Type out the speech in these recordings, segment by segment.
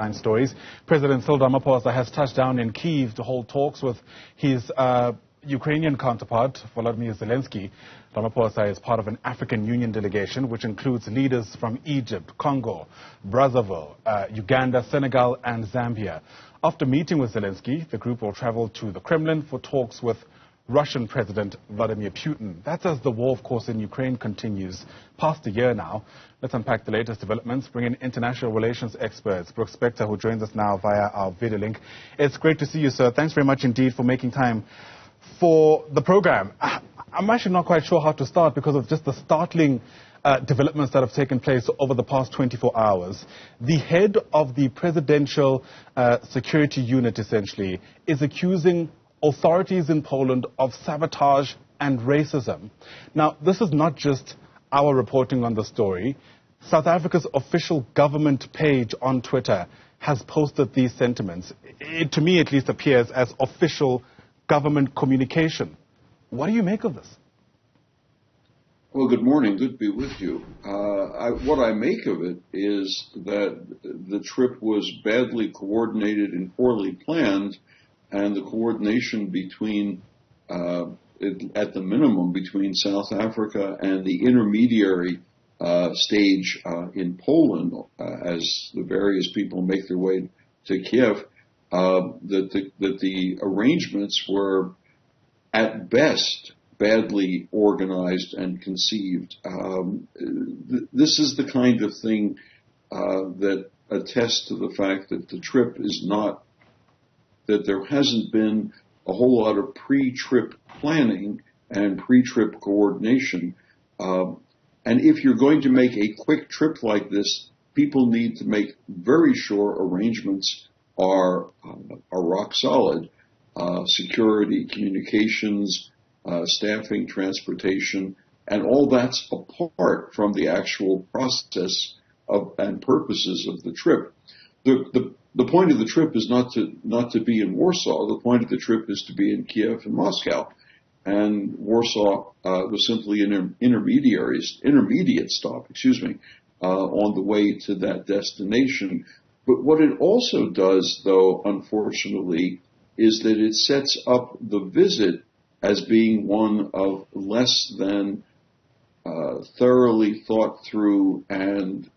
Stories. President Cyril Ramaphosa has touched down in Kyiv to hold talks with his Ukrainian counterpart, Volodymyr Zelensky. Ramaphosa is part of an African Union delegation, which includes leaders from Egypt, Congo, Brazzaville, Uganda, Senegal, and Zambia. After meeting with Zelensky, the group will travel to the Kremlin for talks with Russian President Vladimir Putin. That's as the war, of course, in Ukraine continues. Past a year now. Let's unpack the latest developments, bring in international relations experts, Brooks Spector, who joins us now via our video link. It's great to see you, sir. Thanks very much indeed for making time for the program. I'm actually not quite sure how to start because of just the startling developments that have taken place over the past 24 hours. The head of the presidential security unit, essentially, is accusing authorities in Poland of sabotage and racism. Now, this is not just our reporting on the story. South Africa's official government page on Twitter has posted these sentiments. It, to me at least, appears as official government communication. What do you make of this? Well, good morning. Good to be with you. What I make of it is that the trip was badly coordinated and poorly planned, and the coordination between, at the minimum, between South Africa and the intermediary stage in Poland, as the various people make their way to Kyiv, that the arrangements were, at best, badly organized and conceived. This is the kind of thing that attests to the fact that the trip is not, that there hasn't been a whole lot of pre-trip planning and pre-trip coordination. And if you're going to make a quick trip like this, people need to make very sure arrangements are rock solid. Security, communications, staffing, transportation, and all that's apart from the actual process of and purposes of the trip. The point of the trip is not to be in Warsaw. The point of the trip is to be in Kyiv and Moscow. And Warsaw was simply an intermediate stop, on the way to that destination. But what it also does, though, unfortunately, is that it sets up the visit as being one of less than thoroughly thought through and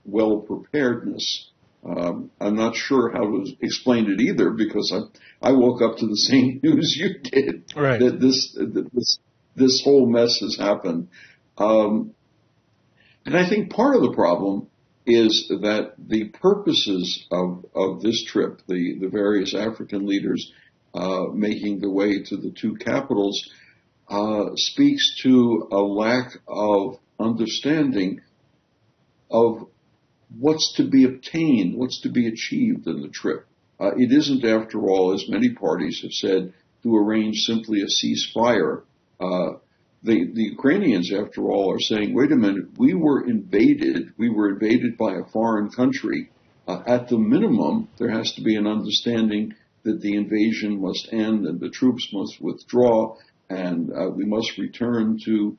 well preparedness. I'm not sure how to explain it either, because I woke up to the same news you did. Right. That this whole mess has happened. And I think part of the problem is that the purposes of this trip, the various African leaders making their way to the two capitals, speaks to a lack of understanding of what's to be obtained, what's to be achieved in the trip. It isn't, after all, as many parties have said, to arrange simply a ceasefire. The Ukrainians, after all, are saying, wait a minute, we were invaded by a foreign country. At the minimum, there has to be an understanding that the invasion must end and the troops must withdraw, and we must return to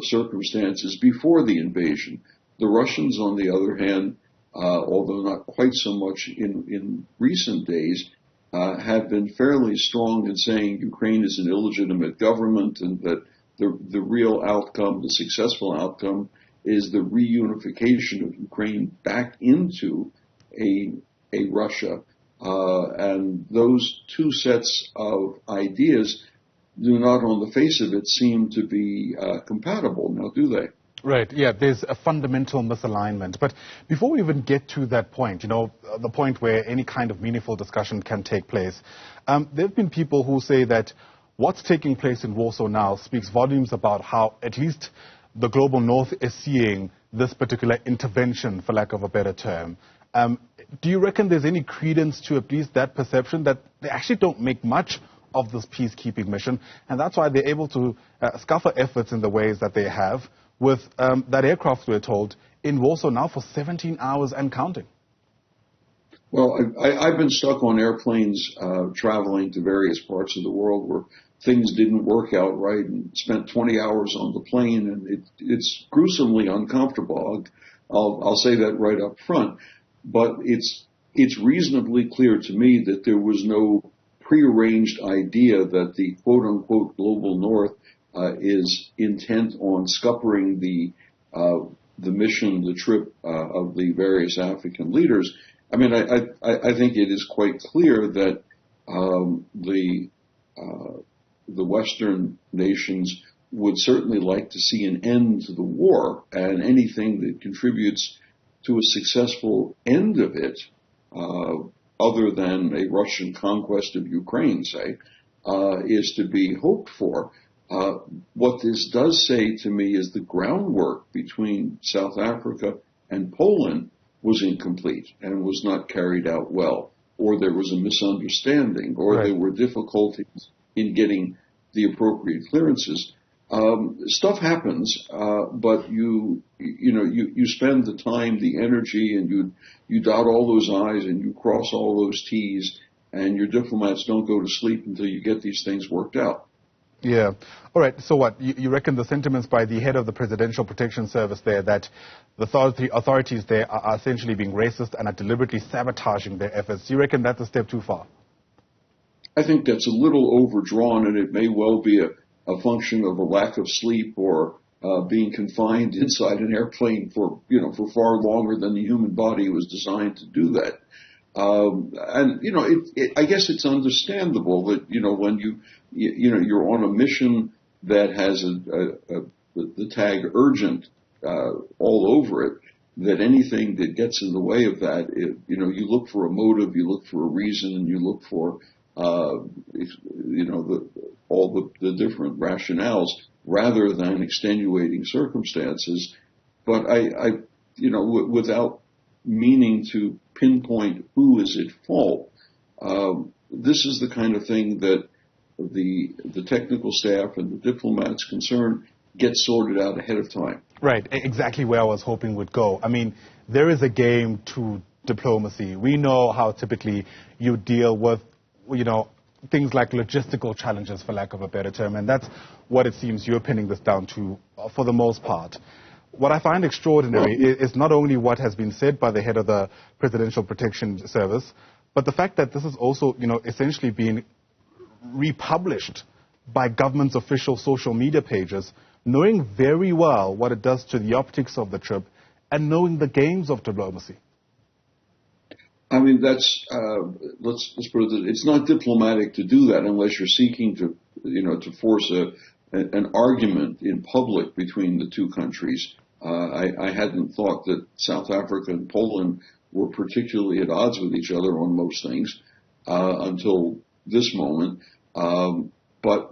circumstances before the invasion. The Russians, on the other hand, although not quite so much in recent days, have been fairly strong in saying Ukraine is an illegitimate government and that the real outcome, the successful outcome, is the reunification of Ukraine back into a Russia. And those two sets of ideas do not, on the face of it, seem to be compatible, now do they? Right, yeah, there's a fundamental misalignment. But before we even get to that point, the point where any kind of meaningful discussion can take place, there have been people who say that what's taking place in Warsaw now speaks volumes about how at least the global north is seeing this particular intervention, for lack of a better term. Do you reckon there's any credence to at least that perception that they actually don't make much of this peacekeeping mission, and that's why they're able to scupper efforts in the ways that they have, with that aircraft, we're told, in Warsaw now for 17 hours and counting? Well, I've been stuck on airplanes traveling to various parts of the world where things didn't work out right, and spent 20 hours on the plane, and it's gruesomely uncomfortable. I'll say that right up front. but it's reasonably clear to me that there was no prearranged idea that the quote-unquote global north is intent on scuppering the mission, the trip of the various African leaders. I mean, I think it is quite clear that the Western nations would certainly like to see an end to the war, and anything that contributes to a successful end of it, other than a Russian conquest of Ukraine, say, is to be hoped for. What this does say to me is the groundwork between South Africa and Poland was incomplete and was not carried out well, or there was a misunderstanding, or right. There were difficulties in getting the appropriate clearances. Stuff happens, but you spend the time, the energy, and you dot all those I's and you cross all those T's, and your diplomats don't go to sleep until you get these things worked out. Yeah. All right. So what? You reckon the sentiments by the head of the Presidential Protection Service there that the authorities there are essentially being racist and are deliberately sabotaging their efforts, do you reckon that's a step too far? I think that's a little overdrawn, and it may well be a function of a lack of sleep or being confined inside an airplane for far longer than the human body was designed to do that. I guess it's understandable that when you're on a mission that has the tag urgent all over it, that anything that gets in the way of that, you look for a motive, you look for a reason, and you look for all the different rationales rather than extenuating circumstances. But without meaning to pinpoint who is at fault, this is the kind of thing that the technical staff and the diplomats concerned get sorted out ahead of time. Right, exactly where I was hoping would go. I mean, there is a game to diplomacy. We know how typically you deal with things like logistical challenges, for lack of a better term, and that's what it seems you're pinning this down to for the most part. What I find extraordinary is not only what has been said by the head of the Presidential Protection Service, but the fact that this is also, essentially being republished by government's official social media pages, knowing very well what it does to the optics of the trip and knowing the games of diplomacy. I mean, that's let's put it. It's not diplomatic to do that unless you're seeking to, to force an argument in public between the two countries. I hadn't thought that South Africa and Poland were particularly at odds with each other on most things until this moment. But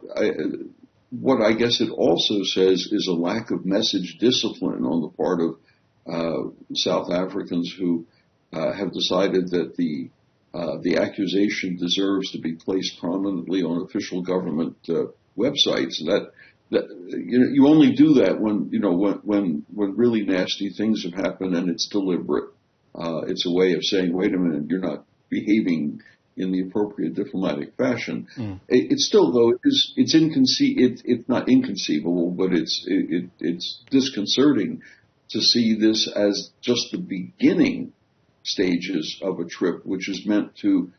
what I guess it also says is a lack of message discipline on the part of South Africans who have decided that the accusation deserves to be placed prominently on official government websites. That you only do that when really nasty things have happened and it's deliberate. It's a way of saying, wait a minute, you're not behaving in the appropriate diplomatic fashion. It's still, though, it's not inconceivable, but it's disconcerting to see this as just the beginning stages of a trip, which is meant to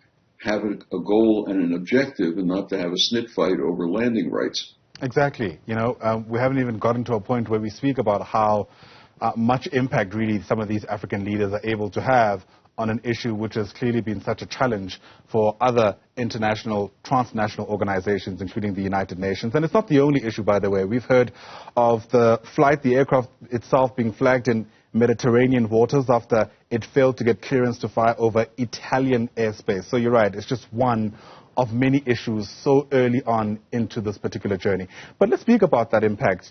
have a goal and an objective and not to have a snit fight over landing rights. Exactly. We haven't even gotten to a point where we speak about how much impact really some of these African leaders are able to have on an issue which has clearly been such a challenge for other international, transnational organizations, including the United Nations. And it's not the only issue, by the way. We've heard of the aircraft itself being flagged in Mediterranean waters after it failed to get clearance to fly over Italian airspace. So you're right, it's just one of many issues so early on into this particular journey. But let's speak about that impact.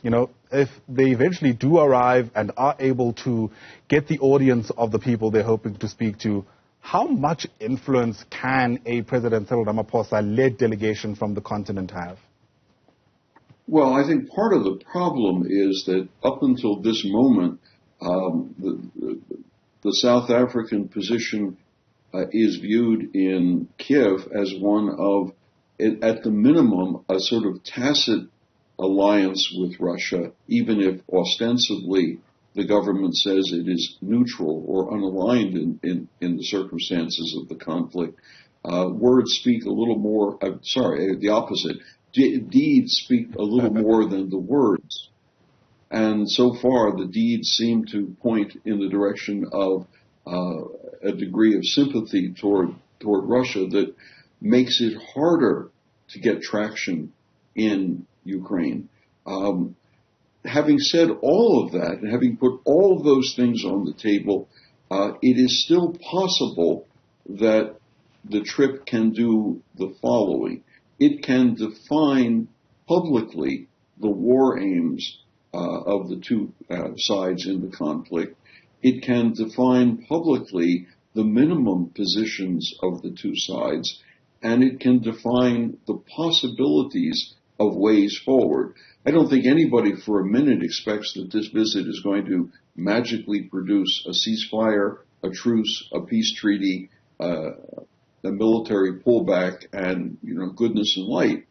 If they eventually do arrive and are able to get the audience of the people they're hoping to speak to, how much influence can a President Cyril Ramaphosa-led delegation from the continent have? Well, I think part of the problem is that up until this moment, the South African position is viewed in Kyiv as one of, at the minimum, a sort of tacit alliance with Russia, even if ostensibly the government says it is neutral or unaligned in the circumstances of the conflict. Words speak a little more, the opposite. Deeds speak a little more than the words. And so far, the deeds seem to point in the direction of a degree of sympathy toward Russia that makes it harder to get traction in Ukraine. Having said all of that, and having put all of those things on the table, it is still possible that the trip can do the following. It can define publicly the war aims of the two sides in the conflict. It can define publicly the minimum positions of the two sides, and it can define the possibilities of ways forward. I don't think anybody for a minute expects that this visit is going to magically produce a ceasefire, a truce, a peace treaty, a military pullback, and goodness and light.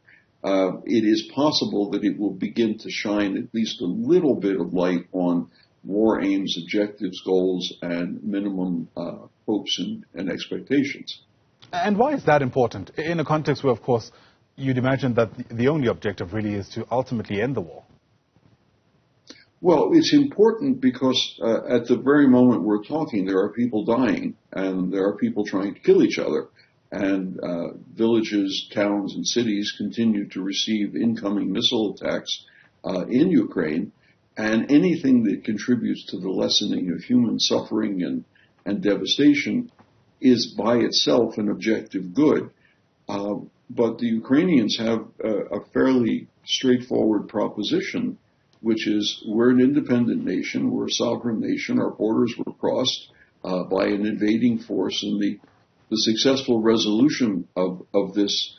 It is possible that it will begin to shine at least a little bit of light on war aims, objectives, goals, and minimum hopes and expectations. And why is that important? In a context where, of course, you'd imagine that the only objective really is to ultimately end the war. Well, it's important because at the very moment we're talking, there are people dying and there are people trying to kill each other. And villages, towns, and cities continue to receive incoming missile attacks in Ukraine. And anything that contributes to the lessening of human suffering and devastation is by itself an objective good. But the Ukrainians have a fairly straightforward proposition, which is we're an independent nation, we're a sovereign nation, our borders were crossed by an invading force, and the successful resolution of this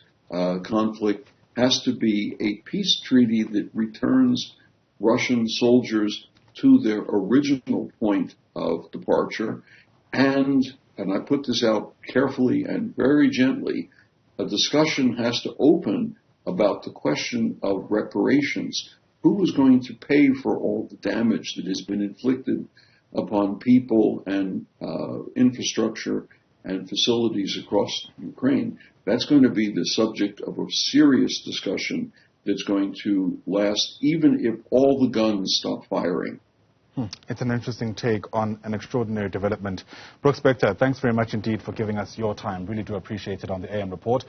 conflict has to be a peace treaty that returns Russian soldiers to their original point of departure, and I put this out carefully and very gently, a discussion has to open about the question of reparations. Who is going to pay for all the damage that has been inflicted upon people and infrastructure and facilities across Ukraine? That's going to be the subject of a serious discussion that's going to last even if all the guns stop firing. It's an interesting take on an extraordinary development. Brooks Spector, thanks very much indeed for giving us your time. Really do appreciate it on the AM Report.